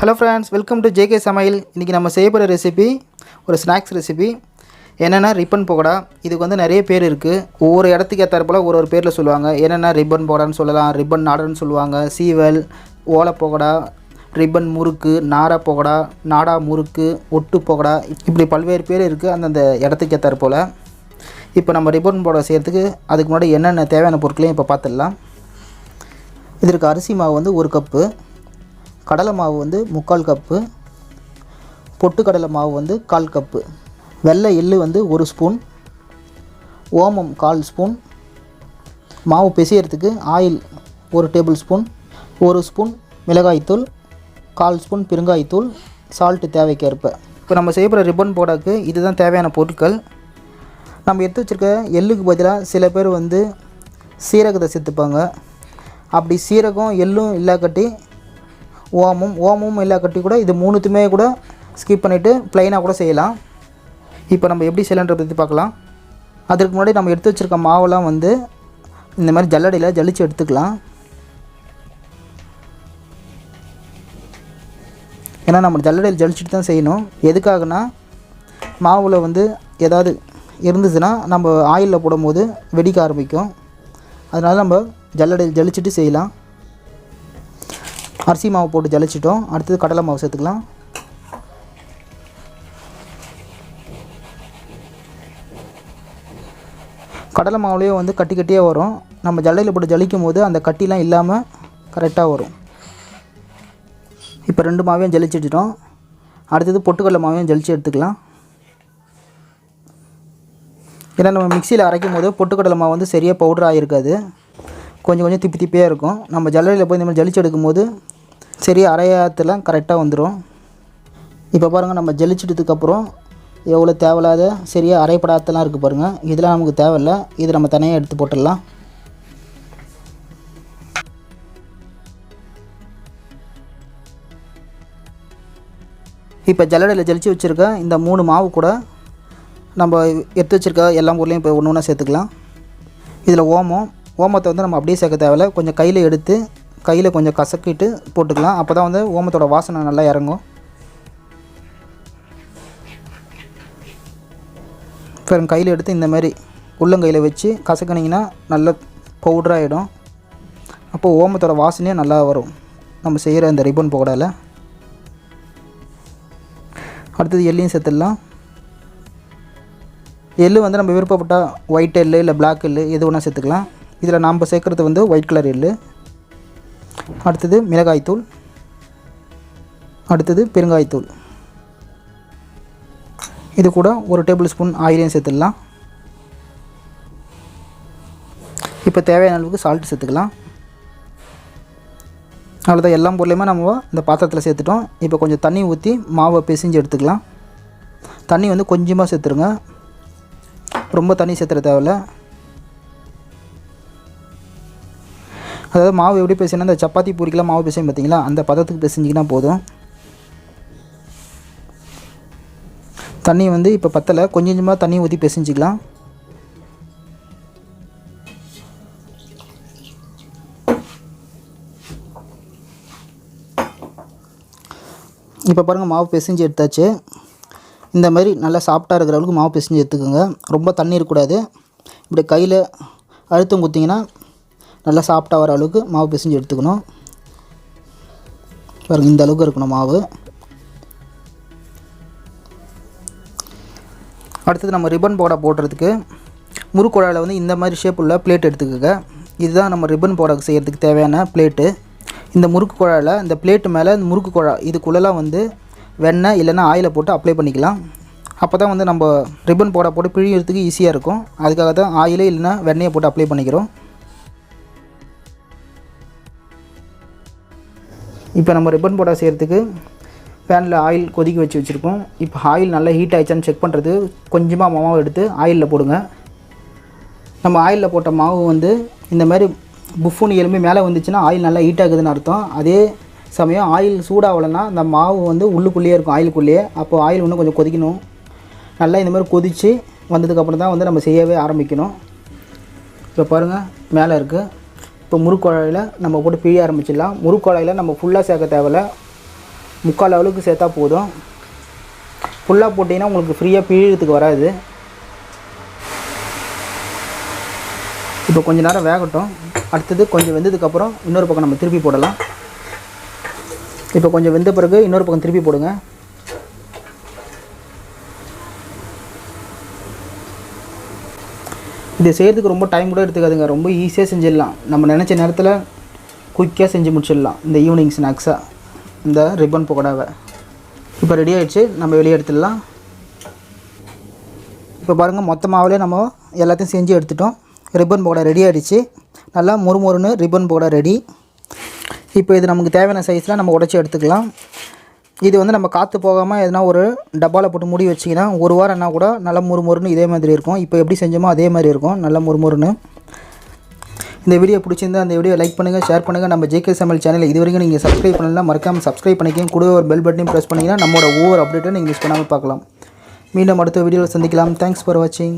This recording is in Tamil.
Hello friends, welcome to JK Samayal. இன்றைக்கி நம்ம செய்ய போகிற ரெசிபி ஒரு ஸ்நாக்ஸ் ரெசிபி. என்னென்னா ரிப்பன் பக்கோடா. இதுக்கு வந்து நிறைய பேர் இருக்குது. ஒவ்வொரு இடத்துக்கு ஏற்றாற்போல் ஒரு பேரில் சொல்லுவாங்க. என்னென்னா ரிப்பன் பக்கோடான்னு சொல்லலாம், ரிப்பன் நாடான்னு சொல்லுவாங்க, சீவல், ஓலை பக்கோடா, ரிப்பன் முறுக்கு, நாரா பக்கோடா, நாடா முறுக்கு, ஒட்டு பக்கோடா, இப்படி பல்வேறு பேர் இருக்குது அந்தந்த இடத்துக்கு ஏற்றாற்போல். இப்போ நம்ம ரிப்பன் பக்கோடா செய்கிறதுக்கு அதுக்கு முன்னாடி என்னென்ன தேவையான பொருட்களையும் இப்போ பார்த்துடலாம். இதற்கு அரிசி மாவு வந்து 1 கப்பு, கடலை மாவு வந்து 3/4 கப்பு, பொட்டுக்கடலை மாவு வந்து 1/4 கப்பு, வெள்ளை எள்ளு வந்து 1 ஸ்பூன், ஓமம் 1/4 ஸ்பூன், மாவு பிசையறதுக்கு ஆயில் 1 டேபிள் ஸ்பூன், 1 ஸ்பூன் மிளகாய்த்தூள், 1/4 ஸ்பூன் பெருங்காயத்தூள், சால்ட்டு தேவைக்கேற்ப. இப்போ நம்ம செய்யப்படுற ரிப்பன் பக்கோடாக்கு இதுதான் தேவையான பொருட்கள். நம்ம எடுத்து வச்சுருக்க எள்ளுக்கு பதிலாக சில பேர் வந்து சீரகத்தை சேர்த்துப்பாங்க. அப்படி சீரகம் எள்ளும் இல்லாக்கட்டி ஓமமும் இல்லாக்கட்டி கூட இது மூணுத்துமே கூட ஸ்கிப் பண்ணிவிட்டு ப்ளைனாக கூட செய்யலாம். இப்போ நம்ம எப்படி செய்யலான்றதை பற்றி பார்க்கலாம். அதற்கு முன்னாடி நம்ம எடுத்து வச்சுருக்க மாவெல்லாம் வந்து இந்த மாதிரி ஜல்லடையில் ஜலிச்சு எடுத்துக்கலாம். ஏன்னா நம்ம ஜல்லடையில் ஜலிச்சுட்டு தான் செய்யணும். எதுக்காகனா மாவில் வந்து ஏதாவது இருந்துச்சுன்னா நம்ம ஆயிலில் போடும்போது வெடிக்க ஆரம்பிக்கும். அதனால் நம்ம ஜல்லடையில் ஜலிச்சுட்டு செய்யலாம். அரிசி மாவு போட்டு ஜலிச்சிட்டோம். அடுத்தது கடலை மாவு சேர்த்துக்கலாம். கடலை மாவுலேயே வந்து கட்டி கட்டியாக வரும். நம்ம ஜல்லையில் போட்டு ஜலிக்கும் போது அந்த கட்டிலாம் இல்லாமல் கரெக்டாக வரும். இப்போ 2 மாவையும் ஜலிச்சிட்டோம். அடுத்தது பொட்டுக்கடலை மாவையும் ஜலிச்சு எடுத்துக்கலாம். ஏன்னா நம்ம மிக்சியில் அரைக்கும் போது பொட்டுக்கடலை மாவு வந்து சரியாக பவுடர் ஆகிருக்காது, கொஞ்சம் திப்பி திப்பியாக இருக்கும். நம்ம ஜல்லையில் போய் இந்த மாதிரி ஜலிச்சு எடுக்கும்போது சரியாக அரையாத்தில் கரெக்டாக வந்துடும். இப்போ பாருங்கள், நம்ம ஜலிச்சிட்டதுக்கப்புறம் எவ்வளோ தேவையில்லாத சரியாக அரைப்படாதெல்லாம் இருக்குது பாருங்கள். இதெல்லாம் நமக்கு தேவையில்லை. இது நம்ம தனியாக எடுத்து போட்டுடலாம். இப்போ ஜல்லடையில் ஜலிச்சு வச்சுருக்க இந்த 3 மாவு கூட நம்ம எடுத்து வச்சுருக்க எல்லா பொருளையும் இப்போ ஒன்று ஒன்றா சேர்த்துக்கலாம். இதில் ஓமத்தை வந்து நம்ம அப்படியே சேர்க்க தேவையில்லை. கொஞ்சம் கையில் எடுத்து கையில் கொஞ்சம் கசக்கிட்டு போட்டுக்கலாம். அப்போ தான் வந்து ஓமத்தோட வாசனை நல்லா இறங்கும். இப்போ கையில் எடுத்து இந்த மாதிரி உள்ளங்கையில் வச்சு கசக்கினீங்கன்னா நல்ல பவுடராகிடும். அப்போது ஓமத்தோட வாசனையும் நல்லா வரும் நம்ம செய்கிற இந்த ரிப்பன் பக்கோடாவில். அடுத்தது எள்ளையும் சேர்த்துடலாம். எள்ளு வந்து நம்ம விருப்பப்பட்டால் ஒயிட் எள்ளு இல்லை பிளாக் எள்ளு எது வேணால் சேர்த்துக்கலாம். இதில் நாம் சேர்க்குறது வந்து ஒயிட் கலர் எள்ளு. அடுத்தது மிளகாய்த்தூள், அடுத்தது பெருங்காயத்தூள். இது கூட 1 டேபிள் ஸ்பூன் ஆயிலையும் சேர்த்துடலாம். இப்போ தேவையான அளவுக்கு சால்ட்டு சேர்த்துக்கலாம். அவ்வளோதான், எல்லா பொருளையுமே நம்ம இந்த பாத்திரத்தில் சேர்த்துட்டோம். இப்போ கொஞ்சம் தண்ணி ஊற்றி மாவை பிசைஞ்சு எடுத்துக்கலாம். தண்ணி வந்து கொஞ்சமாக சேர்த்துருங்க, ரொம்ப தண்ணி சேர்த்துற தேவையில்ல. அதாவது மாவு எப்படி பிசைனா இந்த சப்பாத்தி பூரிக்கெலாம் மாவு பிசையும் பார்த்தீங்களா, அந்த பதத்துக்கு பிசைஞ்சிக்கினா போதும். தண்ணி வந்து இப்போ பத்தலை, கொஞ்சமாக தண்ணி ஊற்றி பிசைஞ்சிக்கலாம். இப்போ பாருங்கள், மாவு பிசைஞ்சு எடுத்தாச்சு. இந்த மாதிரி நல்லா சாஃப்டாக இருக்கிற அளவுக்கு மாவு பிசைஞ்சு எடுத்துக்கோங்க. ரொம்ப தண்ணி இருக்கக்கூடாது. இப்படி கையில் அழுத்தம் குத்திங்கன்னா நல்லா சாஃப்டாக வர அளவுக்கு மாவு பிசைஞ்சு எடுத்துக்கணும். பாருங்கள், இந்த அளவுக்கு இருக்கணும் மாவு. அடுத்தது நம்ம ரிப்பன் பக்கோடா போடுறதுக்கு முறுக்குழாயில் வந்து இந்த மாதிரி ஷேப் உள்ள பிளேட் எடுத்துக்கோங்க. இதுதான் நம்ம ரிப்பன் பக்கோடாக்கு செய்கிறதுக்கு தேவையான பிளேட்டு. இந்த முறுக்கு குழாயில் இந்த பிளேட்டு மேலே இந்த முறுக்கு குழா இதுக்குள்ளெல்லாம் வந்து வெண்ணெய் இல்லைன்னா ஆயிலை போட்டு அப்ளை பண்ணிக்கலாம். அப்போ தான் வந்து நம்ம ரிப்பன் பக்கோடா போட்டு பிழியறதுக்கு ஈஸியாக இருக்கும். அதுக்காக தான் ஆயிலே இல்லைன்னா வெண்ணெயை போட்டு அப்ளை பண்ணிக்கிறோம். இப்போ நம்ம ரிப்பன் பக்கோடா செய்கிறதுக்கு பேனில் ஆயில் கொதிக்க வச்சுருக்கோம். இப்போ ஆயில் நல்லா ஹீட் ஆகிடுச்சான்னு செக் பண்ணுறது கொஞ்சமாக மாவு எடுத்து ஆயிலில் போடுங்க. நம்ம ஆயிலில் போட்ட மாவு வந்து இந்த மாதிரி புஃப்னு எலும்பி மேலே வந்துச்சுன்னா ஆயில் நல்லா ஹீட் ஆகுதுன்னு அர்த்தம். அதே சமயம் ஆயில் சூடாகலைன்னா அந்த மாவு வந்து உள்ளுக்குள்ளேயே இருக்கும், ஆயிலுக்குள்ளேயே. அப்போது ஆயில் இன்னும் கொஞ்சம் கொதிக்கணும். நல்லா இந்த மாதிரி கொதித்து வந்ததுக்கப்புறம் தான் வந்து நம்ம செய்யவே ஆரம்பிக்கணும். இப்போ பாருங்கள், மேலே இருக்குது. இப்போ முறுக்குழாயில் நம்ம போட்டு பிழிய ஆரம்பிச்சிடலாம். முறுக்குழாயில் நம்ம ஃபுல்லாக சேர்க்க தேவையில்ல, முக்கால் அளவுக்கு சேர்த்தா போதும். ஃபுல்லாக போட்டிங்கன்னா உங்களுக்கு ஃப்ரீயாக பிழியறதுக்கு வராது. இப்போ கொஞ்சம் நேரம் வேகட்டும். அடுத்தது கொஞ்சம் வெந்ததுக்கப்புறம் இன்னொரு பக்கம் நம்ம திருப்பி போடலாம். இப்போ கொஞ்சம் வெந்த பிறகு இன்னொரு பக்கம் திருப்பி போடுங்க. இது செய்கிறதுக்கு ரொம்ப டைம் கூட எடுத்துக்காதுங்க. ரொம்ப ஈஸியாக செஞ்சிடலாம். நம்ம நினச்ச நேரத்தில் குயிக்காக செஞ்சு முடிச்சிடலாம் இந்த ஈவினிங் ஸ்நாக்ஸாக இந்த ரிப்பன் பக்கோடாவை. இப்போ ரெடி ஆகிடுச்சு. நம்ம வெளியே எடுத்துடலாம். இப்போ பாருங்கள், மொத்த மாவுலேயே நம்ம எல்லாத்தையும் செஞ்சு எடுத்துட்டோம். ரிப்பன் பக்கோடா ரெடி ஆகிடுச்சு. நல்லா முறுமுறுன்னு ரிப்பன் பக்கோடா ரெடி. இப்போ இது நமக்கு தேவையான சைஸில் நம்ம உடச்சி எடுத்துக்கலாம். இது வந்து நம்ம காற்று போகாமல் எதனா ஒரு டப்பாவில் போட்டு மூடி வச்சிங்கன்னா ஒரு வாரம்னா கூட நல்லா முறுமுறுன்னு இதே மாதிரி இருக்கும். இப்போ எப்படி செஞ்சோமோ அதே மாதிரி இருக்கும், நல்லா முறுமுறுன்னு. இந்த வீடியோ பிடிச்சிருந்தா அந்த வீடியோ லைக் பண்ணுங்கள், ஷேர் பண்ணுங்கள். நம்ம ஜேகே சமையல் சேனல் இது வரைக்கும் நீங்கள் சப்ஸ்கிரைப் பண்ணலாம், மறக்காமல் சப்ஸ்கிரைப் பண்ணிக்கோங்க. கூட ஒரு பெல் பட்டனையும் ப்ரெஸ் பண்ணிங்கன்னா நம்மளோட ஒவ்வொரு அப்டேட்டும் நீங்கள் மிஸ் பண்ணாமல் பார்க்கலாம். மீண்டும் அடுத்த வீடியோவில் சந்திக்கலாம். தேங்க்ஸ் ஃபார் வாட்சிங்.